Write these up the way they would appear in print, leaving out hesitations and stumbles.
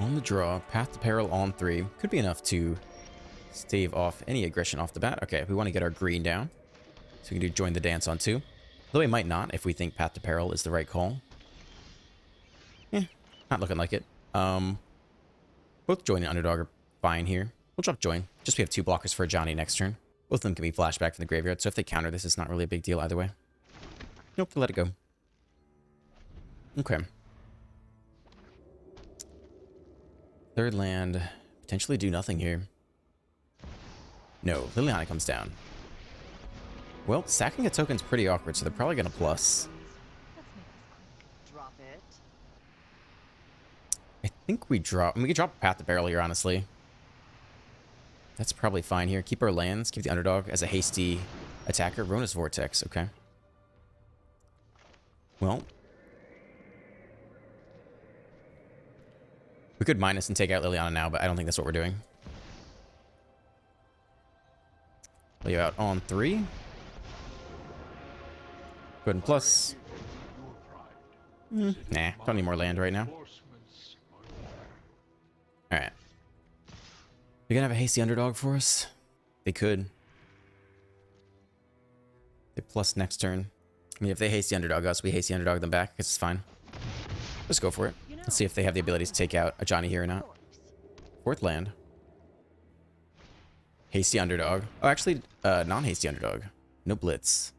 On the draw, Path to Peril on 3. Could be enough to stave off any aggression off the bat. Okay, we want to get our green down. So we can do Join the Dance on 2. Though we might not if we think Path to Peril is the right call. Not looking like it. Both Join and Underdog are fine here. We'll drop Join. Just we have 2 blockers for Johnny next turn. Both of them can be flashback from the graveyard, so if they counter this, it's not really a big deal either way. Nope, let it go. Okay. Third land. Potentially do nothing here. No, Liliana comes down. Well, sacking a token's pretty awkward, so they're probably going to plus. Drop it. I think we drop... we could drop Path to Peril here, honestly. That's probably fine here. Keep our lands. Keep the Underdog as a hasty attacker. Rona's Vortex, okay. Well. We could minus and take out Liliana now, but I don't think that's what we're doing. Lay you out on 3. Go ahead and plus. Nah, don't need more land right now. Alright. They're gonna have a hasty Underdog for us? They could. They plus next turn. I mean, if they hasty Underdog us, we hasty Underdog them back. It's fine. Let's go for it. Let's see if they have the ability to take out a Johnny here or not. 4th land. Hasty Underdog. Oh, actually, non-hasty Underdog. No Blitz.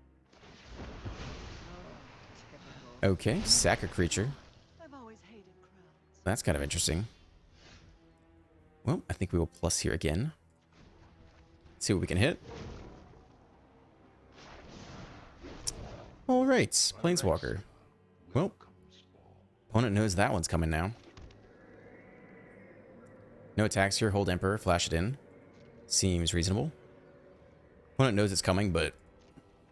Okay, sack a creature. That's kind of interesting. Well, I think we will plus here again. See what we can hit. Alright, Planeswalker. Well, opponent knows that one's coming now. No attacks here, hold Emperor, flash it in. Seems reasonable. Opponent knows it's coming, but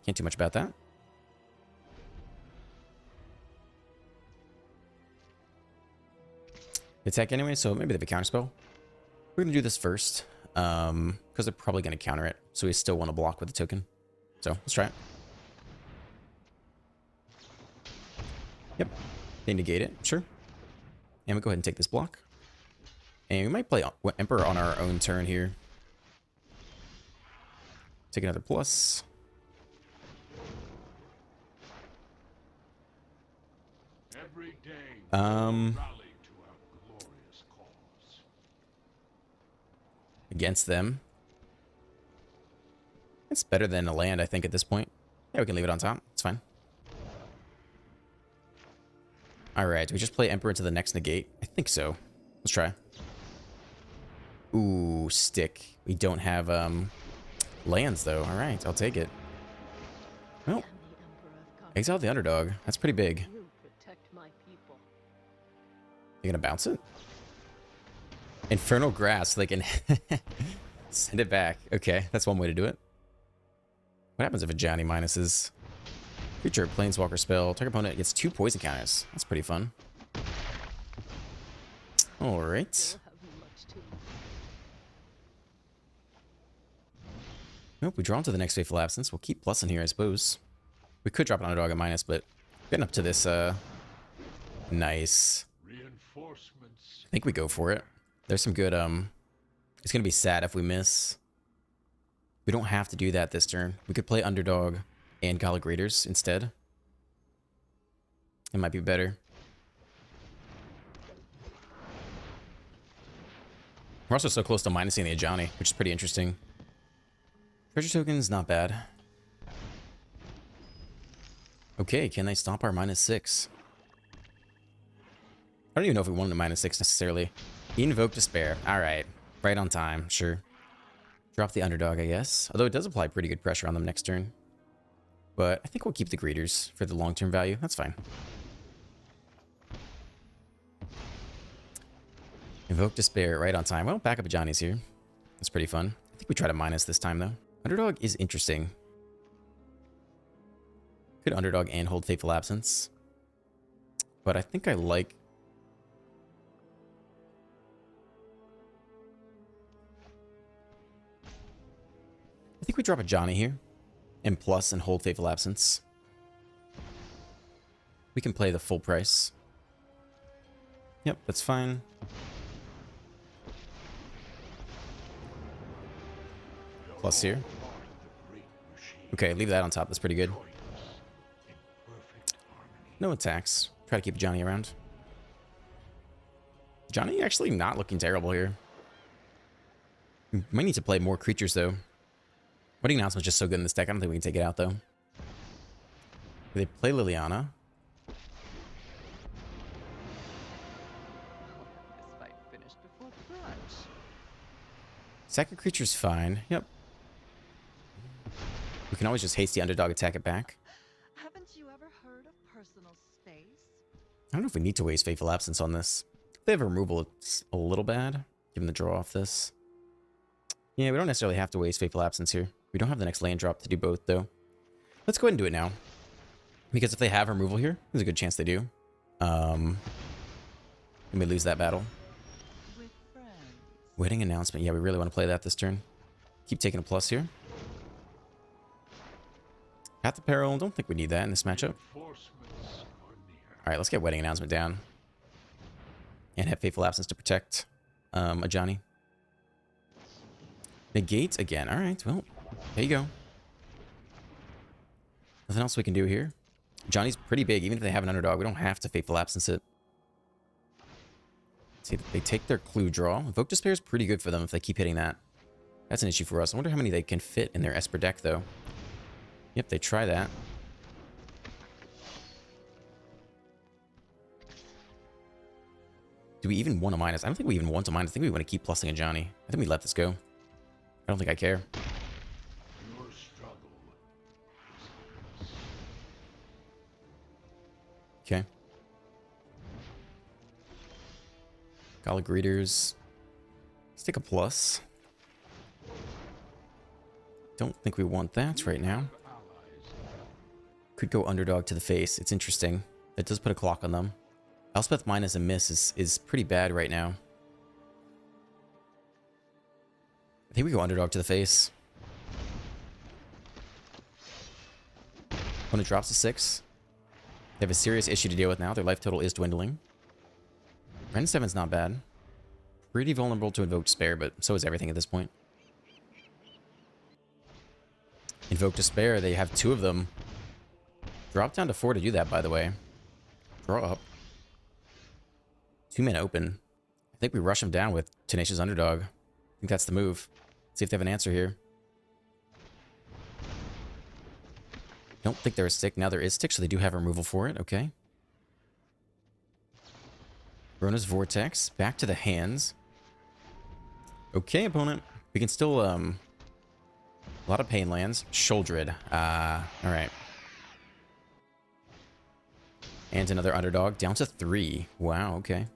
can't do much about that. Attack anyway, so maybe they have a counterspell. We're going to do this first, because they're probably going to counter it, so we still want to block with the token. So, let's try it. Yep, they negate it, sure. And we go ahead and take this block. And we might play Emperor on our own turn here. Take another plus. Every day, against them. It's better than a land, I think, at this point. Yeah, we can leave it on top. It's fine. Alright, do we just play Emperor into the next negate? I think so. Let's try. Ooh, stick. We don't have lands, though. Alright, I'll take it. Well, exile the Underdog. That's pretty big. You gonna bounce it? Infernal Grass, so they can send it back. Okay, that's one way to do it. What happens if a Johnny minuses? Creature, Planeswalker spell. Target opponent gets 2 poison counters. That's pretty fun. Alright. Nope, we draw into the next Faithful Absence. We'll keep plus in here, I suppose. We could drop an Underdog at minus, but getting up to this, nice. I think we go for it. There's some good, it's gonna be sad if we miss. We don't have to do that this turn. We could play Underdog and Gala Graders instead. It might be better. We're also so close to minusing the Ajani, which is pretty interesting. Treasure tokens, not bad. Okay, can they stop our -6? I don't even know if we wanted a -6 necessarily. Invoke Despair. Alright. Right on time, sure. Drop the Underdog, I guess. Although it does apply pretty good pressure on them next turn. But I think we'll keep the Greeters for the long-term value. That's fine. Invoke Despair right on time. Well, backup of Johnny's here. That's pretty fun. I think we try to minus this time, though. Underdog is interesting. Could Underdog and hold Fateful Absence. But I think I like... I think we drop a Johnny here. And plus and hold Fateful Absence. We can play the full price. Yep, that's fine. Plus here. Okay, leave that on top. That's pretty good. No attacks. Try to keep Johnny around. Johnny actually not looking terrible here. Might need to play more creatures, though. Wedding Announcement's just so good in this deck. I don't think we can take it out, though. They play Liliana. This fight finished before brunch. Second creature's fine. Yep. We can always just hasty underdog attack it back. Haven't you ever heard of personal space? I don't know if we need to waste Fateful Absence on this. If they have removal, it's a little bad. Given the draw off this. Yeah, we don't necessarily have to waste Fateful Absence here. We don't have the next land drop to do both, though. Let's go ahead and do it now. Because if they have removal here, there's a good chance they do. We may lose that battle. With friends. Wedding Announcement. Yeah, we really want to play that this turn. Keep taking a plus here. Path of Peril. Don't think we need that in this matchup. Alright, let's get Wedding Announcement down. And have Fateful Absence to protect a Johnny. Negate again. Alright, well, there you go. Nothing else we can do here. Johnny's pretty big. Even if they have an underdog, we don't have to Fateful Absence it. See, they take their clue draw. Evoke Despair is pretty good for them if they keep hitting that. That's an issue for us. I wonder how many they can fit in their Esper deck, though. Yep, they try that. Do we even want a minus? I don't think we even want a minus. I think we want to keep plussing a Johnny. I think we let this go. I don't think I care. Okay. Gala Greeters. Let's take a plus. Don't think we want that right now. Could go underdog to the face. It's interesting. That does put a clock on them. Elspeth minus a miss is pretty bad right now. I think we go underdog to the face. When it drops to 6, they have a serious issue to deal with now. Their life total is dwindling. Ren 7's not bad. Pretty vulnerable to Invoke Despair, but so is everything at this point. Invoke Despair, they have 2 of them. Drop down to 4 to do that, by the way. Draw up. 2 men open. I think we rush them down with Tenacious Underdog. I think that's the move. See if they have an answer here. Don't think they're a stick. Now there is stick, so they do have removal for it. Okay. Rona's Vortex. Back to the hands. Okay, opponent. We can still, a lot of pain lands. Sholdred. Alright. And another underdog. Down to 3. Wow, okay.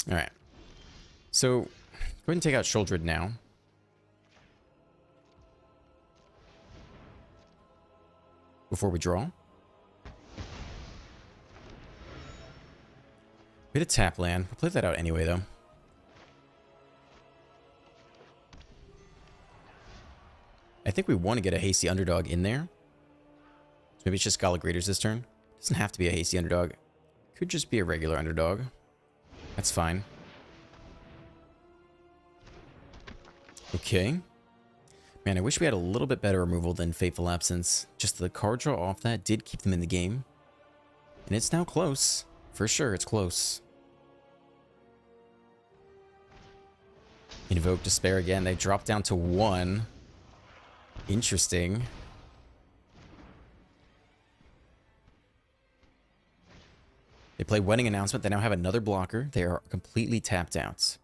Alright. So, go ahead and take out Sholdred now. Before we draw. We had a tap land. We'll play that out anyway, though. I think we want to get a hasty underdog in there. So maybe it's just Gala Greeters this turn. Doesn't have to be a hasty underdog. Could just be a regular underdog. That's fine. Okay. Man, I wish we had a little bit better removal than Fateful Absence. Just the card draw off that did keep them in the game. And it's now close. For sure, it's close. Invoke Despair again. They drop down to 1. Interesting. They play Wedding Announcement. They now have another blocker. They are completely tapped out.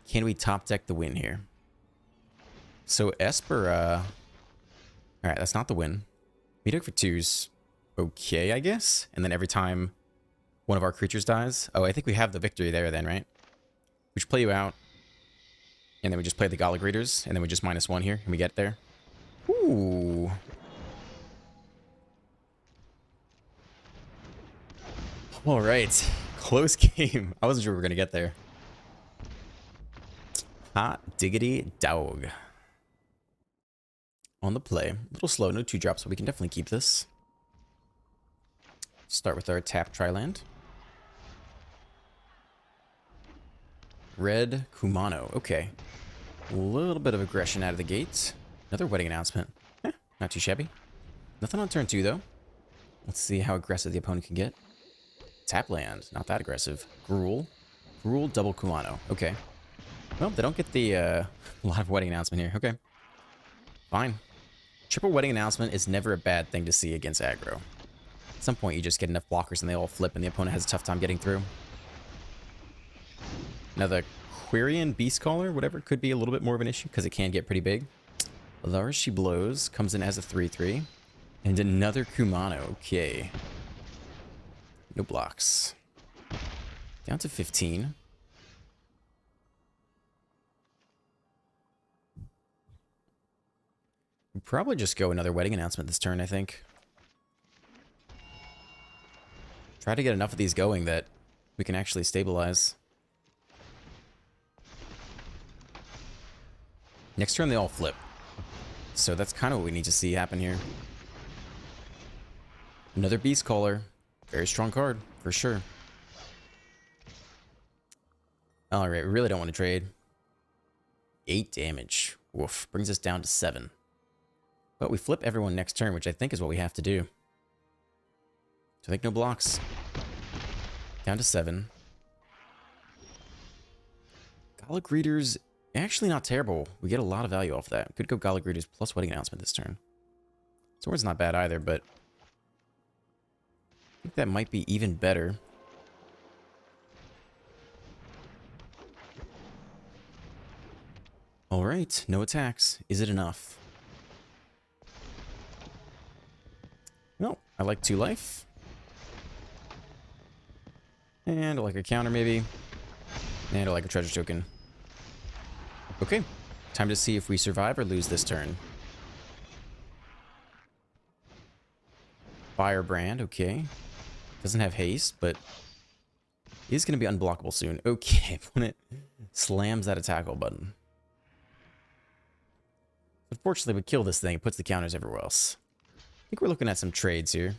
Can we top deck the win here? So Esper, alright, that's not the win. Medoc for 2's okay, I guess. And then every time one of our creatures dies. Oh, I think we have the victory there then, right? We should play you out. And then we just play the Gala Greeters. And then we just -1 here. And we get there. Ooh. All right. Close game. I wasn't sure we were going to get there. Hot diggity dog. On the play. A little slow. No 2 drops, but we can definitely keep this. Start with our tap Triland. Red Kumano. Okay. A little bit of aggression out of the gates. Another wedding announcement. Not too shabby. Nothing on turn 2, though. Let's see how aggressive the opponent can get. Tap land. Not that aggressive. Gruul. Gruul double Kumano. Okay. Well, they don't get the live wedding announcement here. Okay. Fine. Triple wedding announcement is never a bad thing to see against aggro. At some point, you just get enough blockers and they all flip and the opponent has a tough time getting through. Now, the Quirion Beastcaller, whatever, could be a little bit more of an issue because it can get pretty big. Lars She Blows comes in as a 3/3. And another Kumano. Okay. No blocks. Down to 15. We'll probably just go another wedding announcement this turn, I think. Try to get enough of these going that we can actually stabilize. Next turn, they all flip. So that's kind of what we need to see happen here. Another Beast Caller. Very strong card, for sure. Alright, we really don't want to trade. 8 damage. Woof. Brings us down to 7. But we flip everyone next turn, which I think is what we have to do. So I think no blocks. Down to 7. Gala Greeters, actually not terrible. We get a lot of value off that. Could go Gala Greeters plus Wedding Announcement this turn. Sword's not bad either, but I think that might be even better. Alright, no attacks. Is it enough? No, I like 2 life. And I like a counter, maybe. And I like a treasure token. Okay, time to see if we survive or lose this turn. Firebrand, okay. Doesn't have haste, but is going to be unblockable soon. Okay, when it slams that attack roll button. Unfortunately, we kill this thing. It puts the counters everywhere else. I think we're looking at some trades here.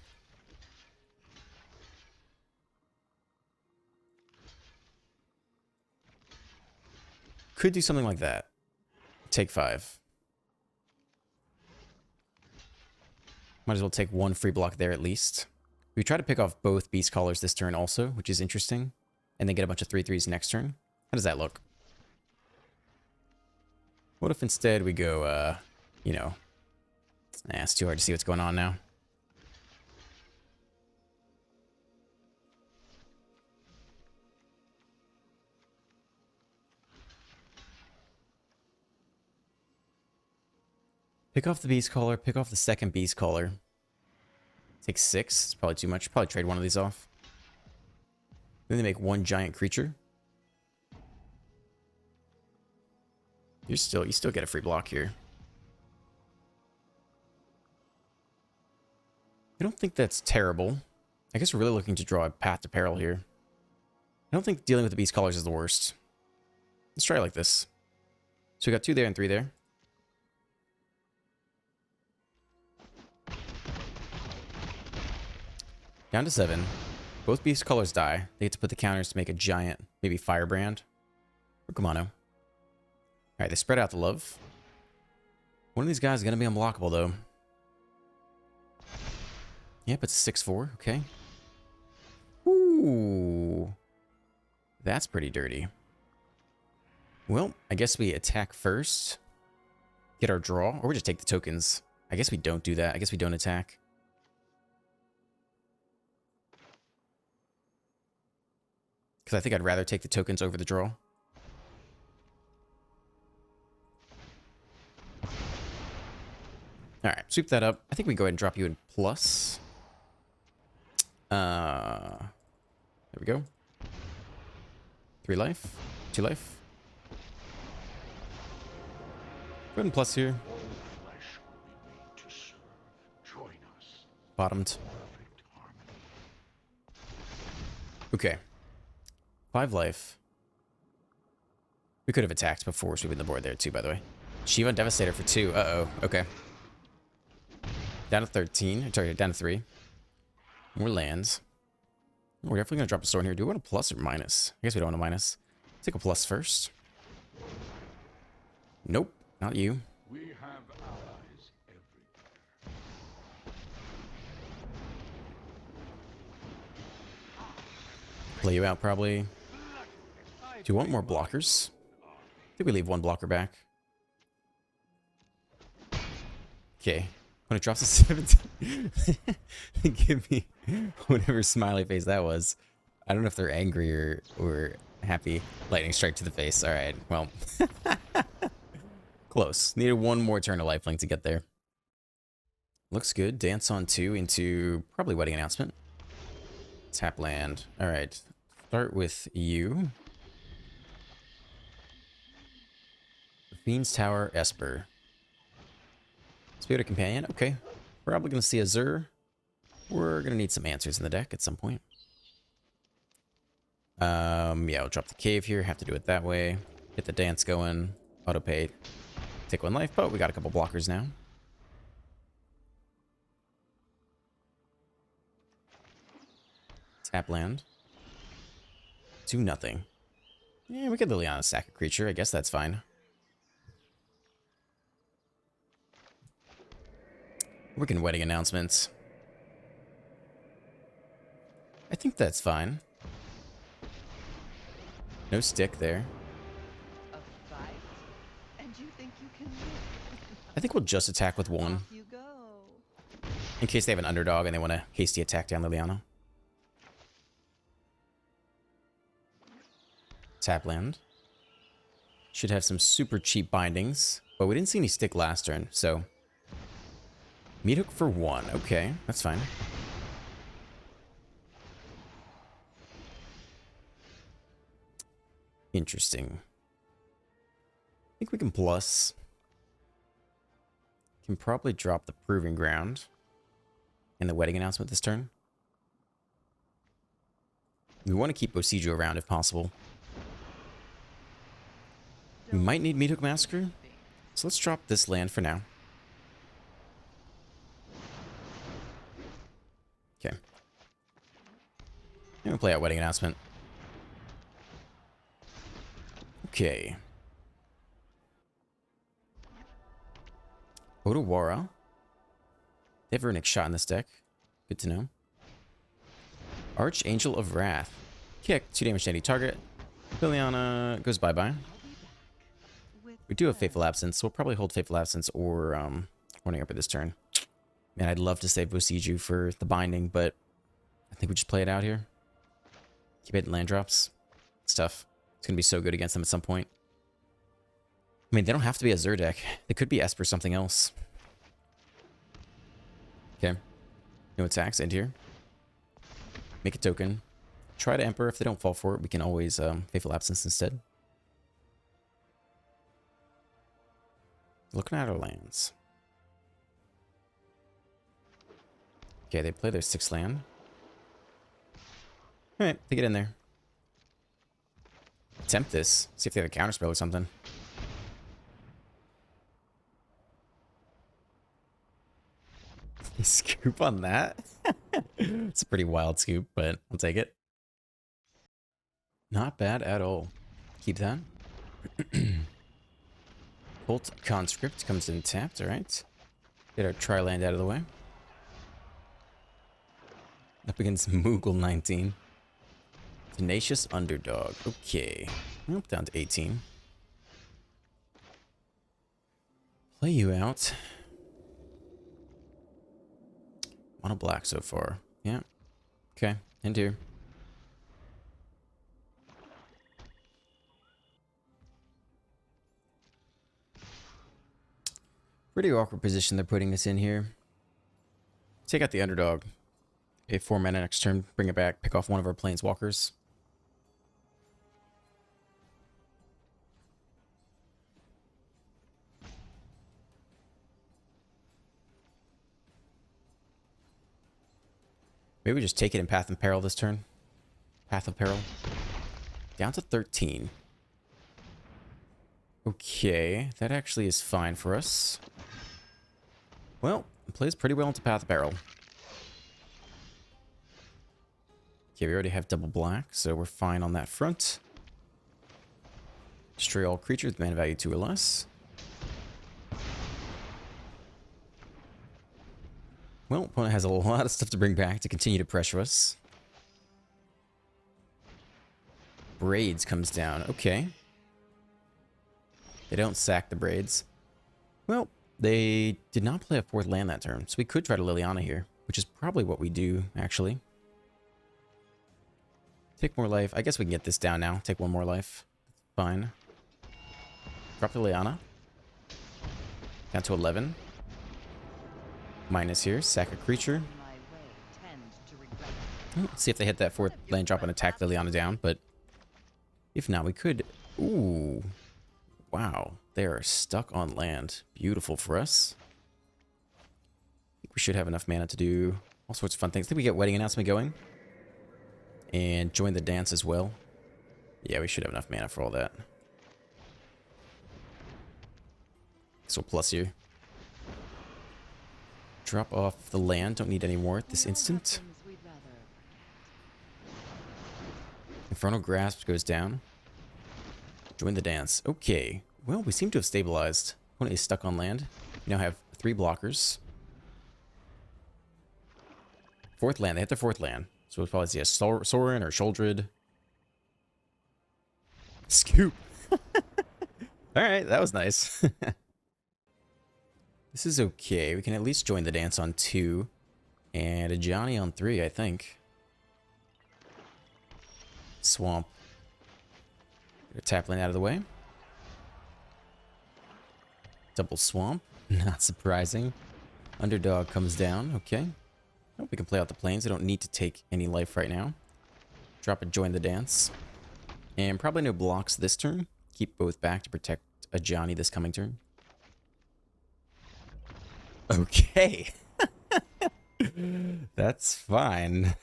Could do something like that. Take 5. Might as well take 1 free block there at least. We try to pick off both Beast Callers this turn also, which is interesting. And then get a bunch of 3/3s next turn. How does that look? What if instead we go, you know... Nah, it's too hard to see what's going on now. Pick off the Beast Caller, pick off the second Beast Caller. Take 6. It's probably too much. Probably trade one of these off. Then they make 1 giant creature. You still get a free block here. I don't think that's terrible. I guess we're really looking to draw a path to peril here. I don't think dealing with the Beast Callers is the worst. Let's try it like this. So we got 2 there and 3 there. Down to 7. Both Beast Callers die. They get to put the counters to make a giant, maybe Firebrand. Or Kumano. Alright, they spread out the love. One of these guys is going to be unblockable, though. Yep, it's 6/4. Okay. Ooh. That's pretty dirty. Well, I guess we attack first. Get our draw. Or we just take the tokens. I guess we don't do that. I guess we don't attack. Because I think I'd rather take the tokens over the draw. Alright, sweep that up. I think we go ahead and drop you in plus. There we go. 3 life. 2 life. Go ahead and plus here. Bottomed. Okay. 5 life. We could have attacked before sweeping the board there too, by the way. Shiva Devastator for 2. Uh-oh. Okay. Down to 13. Sorry, down to 3. More lands. We're definitely going to drop a sword here. Do we want a plus or minus? I guess we don't want a minus. Take a plus first. Nope, not you. We have allies everywhere. Play you out probably. Do you want more blockers? I think we leave one blocker back. Okay. When it drops to 17, give me whatever smiley face that was. I don't know if they're angry or happy. Lightning strike to the face. All right. Well, close. Needed one more turn of lifelink to get there. Looks good. Dance on 2 into probably wedding announcement. Tap land. All right. Start with you. Fiend's Tower, Esper. Spirit Companion. Okay. Probably going to see Azure. We're going to need some answers in the deck at some point. Yeah, we'll drop the cave here. Have to do it that way. Get the dance going. Auto pay. Take 1 life, but we got a couple blockers now. Tap land. 2-0. Yeah, we could Liliana sack a creature. I guess that's fine. Working wedding announcements. I think that's fine. No stick there. A fight? And you think you can win? I think we'll just attack with 1. Off you go. In case they have an underdog and they want to hasty attack down Liliana. Tap land. Should have some super cheap bindings. But we didn't see any stick last turn, so... Meat hook for 1. Okay, that's fine. Interesting. I think we can plus. Can probably drop the Proving Ground in the wedding announcement this turn. We want to keep Bosijo around if possible. We might need Meat Hook Massacre. So let's drop this land for now. Okay. I'm gonna play out wedding announcement. Okay. Odawara. They have Runic shot in this deck. Good to know. Archangel of Wrath. Kick, 2 damage to any target. Liliana goes bye-bye. We do have Fateful Absence, so we'll probably hold Fateful Absence or Warning Upper this turn. Man, I'd love to save Bosiju for the binding, but I think we just play it out here. Keep hitting land drops. Stuff. It's going to be so good against them at some point. I mean, they don't have to be a Zur deck. They could be Esper something else. Okay. No attacks. End here. Make a token. Try to Emperor. If they don't fall for it, we can always Fateful Absence instead. Looking at our lands. Okay, they play their 6th land. Alright, they get in there. Attempt this. See if they have a counterspell or something. Scoop on that? It's a pretty wild scoop, but I'll take it. Not bad at all. Keep that. Bolt Conscript comes in tapped, alright. Get our tri-land out of the way. Up against Moogle 19. Tenacious Underdog. Okay. Nope, down to 18. Play you out. Mono black so far. Yeah. Okay. End here. Pretty awkward position they're putting us in here. Take out the underdog. Pay 4 mana next turn. Bring it back. Pick off one of our planeswalkers. Maybe we just take it in Path of Peril this turn. Path of Peril. Down to 13. Okay, that actually is fine for us. Well, it plays pretty well into Path of Peril. Okay, we already have double black, so we're fine on that front. Destroy all creatures with mana value 2 or less. Well, opponent has a lot of stuff to bring back to continue to pressure us. Braids comes down. Okay. They don't sack the Braids. Well, they did not play a 4th land that turn, so we could try to Liliana here, which is probably what we do, actually. Take more life. I guess we can get this down now. Take 1 more life. Fine. Drop the Liliana. Down to 11. Minus here. Sack a creature. Let's see if they hit that 4th land drop and attack Liliana down, but if not, we could... Ooh. Wow. They are stuck on land. Beautiful for us. I think we should have enough mana to do all sorts of fun things. I think we get Wedding Announcement going. And join the dance as well. Yeah, we should have enough mana for all that. So plus here. Drop off the land. Don't need any more at this instant. Infernal Grasp goes down. Join the dance. Okay. Well, we seem to have stabilized. Opponent is stuck on land. We now have 3 blockers. 4th land. They hit their 4th land. So we'll probably see a Sorin or Sholdred. Scoop. Alright, that was nice. This is okay. We can at least join the dance on 2. And a Johnny on 3, I think. Swamp. Get a tap land out of the way. Double swamp. Not surprising. Underdog comes down. Okay. Oh, we can play out the planes. We don't need to take any life right now. Drop a join the dance. And probably no blocks this turn. Keep both back to protect a Johnny this coming turn. Okay. That's fine.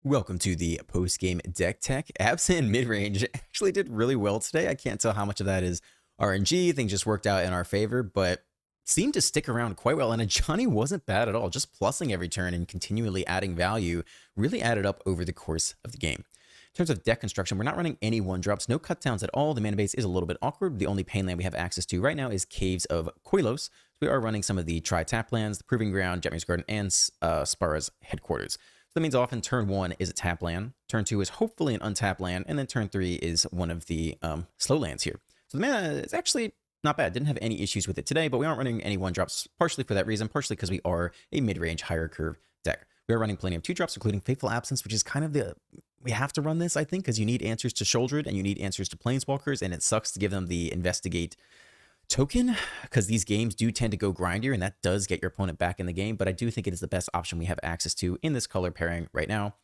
Welcome to the post-game deck tech. ABZAN mid-range actually did really well today. I can't tell how much of that is RNG. Things just worked out in our favor, but seemed to stick around quite well. And a Johnny wasn't bad at all. Just plussing every turn and continually adding value really added up over the course of the game. In terms of deck construction, we're not running any 1-drops, no cutdowns at all. The mana base is a little bit awkward. The only pain land we have access to right now is Caves of Koilos. So we are running some of the Tri-Tap lands, the Proving Ground, Jetmir's Garden, and Spara's Headquarters. So that means often turn 1 is a tap land, turn 2 is hopefully an untap land, and then turn 3 is one of the slow lands here. So the mana is actually not bad. Didn't have any issues with it today, but we aren't running any 1-drops, partially for that reason, partially because we are a mid-range higher curve deck. We are running plenty of 2-drops, including Fateful Absence, which is kind of the... We have to run this, I think, because you need answers to Sholdred and you need answers to Planeswalkers, and it sucks to give them the Investigate token, because these games do tend to go grindier, and that does get your opponent back in the game, but I do think it is the best option we have access to in this color pairing right now.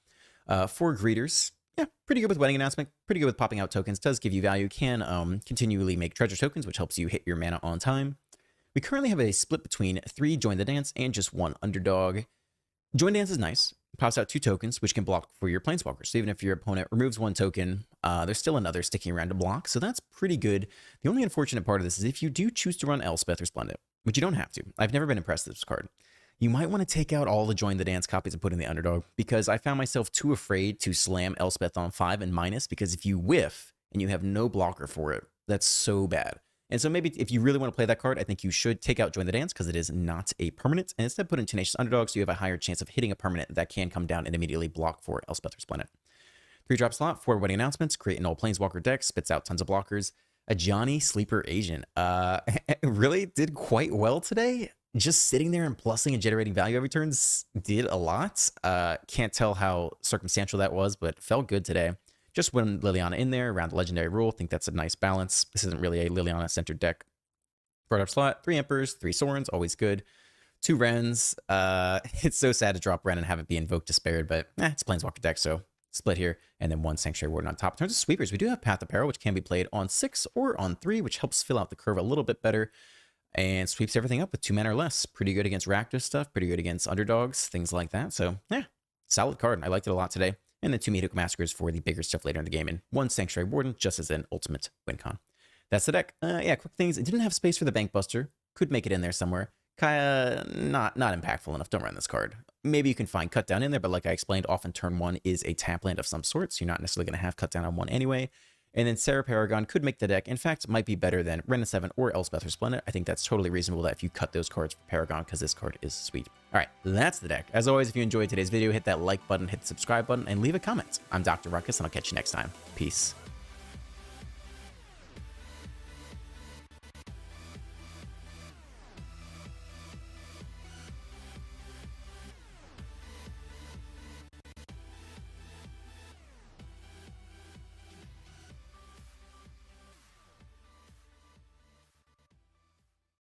For Greeters, yeah, pretty good with Wedding Announcement, pretty good with popping out tokens, does give you value, can continually make treasure tokens, which helps you hit your mana on time. We currently have a split between 3 Join the Dance and just 1 Underdog. Join Dance is nice. Pops out 2 tokens, which can block for your Planeswalkers. So even if your opponent removes 1 token, there's still another sticking around to block. So that's pretty good. The only unfortunate part of this is if you do choose to run Elspeth or Splendid, which you don't have to. I've never been impressed with this card. You might want to take out all the Join the Dance copies and put in the Underdog, because I found myself too afraid to slam Elspeth on 5 and minus, because if you whiff and you have no blocker for it, that's so bad. And so maybe if you really want to play that card, I think you should take out Join the Dance, because it is not a permanent, and instead put in Tenacious Underdog, so you have a higher chance of hitting a permanent that can come down and immediately block for Elspeth or Splendid. 3-drop slot, 4 Wedding Announcements, create an all Planeswalker deck, spits out tons of blockers. A Johnny Sleeper Asian really did quite well today. Just sitting there and plussing and generating value every turn did a lot. Can't tell how circumstantial that was, but felt good today. Just when Liliana in there around the Legendary Rule, think that's a nice balance. This isn't really a Liliana-centered deck. 4-drop slot, 3 Emperors, 3 Sorens, always good. 2 Wrens. It's so sad to drop Wren and have it be Invoked Despaired, but it's a Planeswalker deck, so split here. And then 1 Sanctuary Warden on top. In terms of sweepers, we do have Path of Peril, which can be played on 6 or on 3, which helps fill out the curve a little bit better. And sweeps everything up with 2 mana or less. Pretty good against Rakdos stuff, pretty good against Underdogs, things like that. So, yeah, solid card. I liked it a lot today. And then 2 Mediocre Massacres for the bigger stuff later in the game, and 1 Sanctuary Warden just as an ultimate win con. That's the deck. Yeah, quick things. It didn't have space for the Bank Buster. Could make it in there somewhere. kinda not impactful enough. Don't run this card. Maybe you can find Cut Down in there, but like I explained, often turn 1 is a tap land of some sort, so you're not necessarily going to have Cut Down on 1 anyway. And then Sarah Paragon could make the deck. In fact, might be better than Ren 7 or Elspeth Resplendent. I think that's totally reasonable that if you cut those cards for Paragon, because this card is sweet. All right, that's the deck. As always, if you enjoyed today's video, hit that like button, hit the subscribe button, and leave a comment. I'm Dr. Ruckus, and I'll catch you next time. Peace.